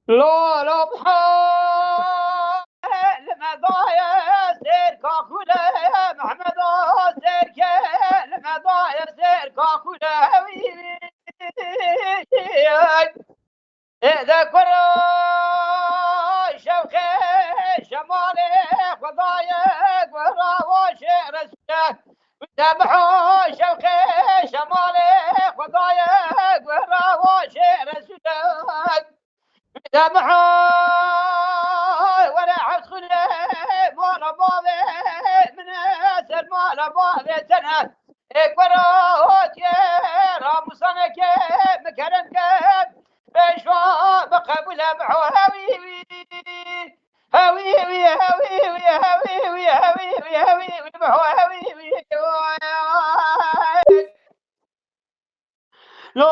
لو بحال المضايا سير كاكولا محمد سير المضايا سير كاكولا إذا كرا شوخي شمالي خضايق وراو شعر السلاح وتابحوا شوخي شمالي خضايق وراو شعر السلاح سامحوا ولا حصل مال بابي من اسر مال بابي سنه كروت يا رام صنك مكرمك شو بقبل بحواوي هاوي هاوي هاوي هاوي هاوي هاوي هاوي بحواوي لو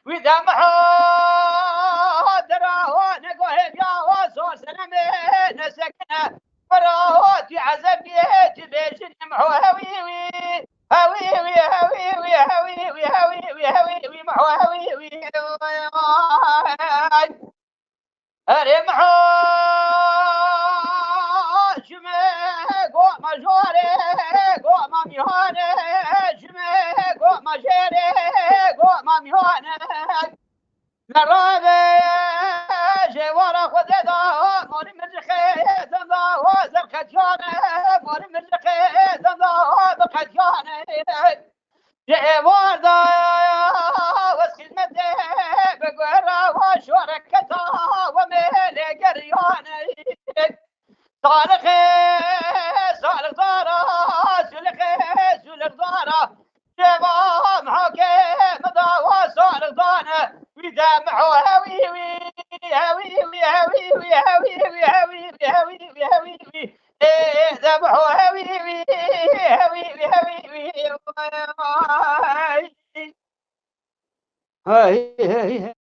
وإذا محاضرة ونقول يا وصول سلامين سكنة فراوت عزب بيت ليش نمحو هويوي هويوي هويوي هويوي هويوي هويوي محو هويوي هري محو شمي قوة مجوري قوة مميوني شمي قوة مجوري قوة مميوني نرابي جوارا خذدا موري مرخي زندا وزرخت جاني موري مرخي زندا وزرخت جاني جواردا وسخدمتي بقرا وشوركتا وميلي قرياني صالخي صالح دارا سلخ دارا جبا محاكي مضى وصالح دانا وإذا محو هويوي هويوي هويوي هويوي هويوي هويوي هويوي إذا محو هويوي هويوي هويوي هاي هاي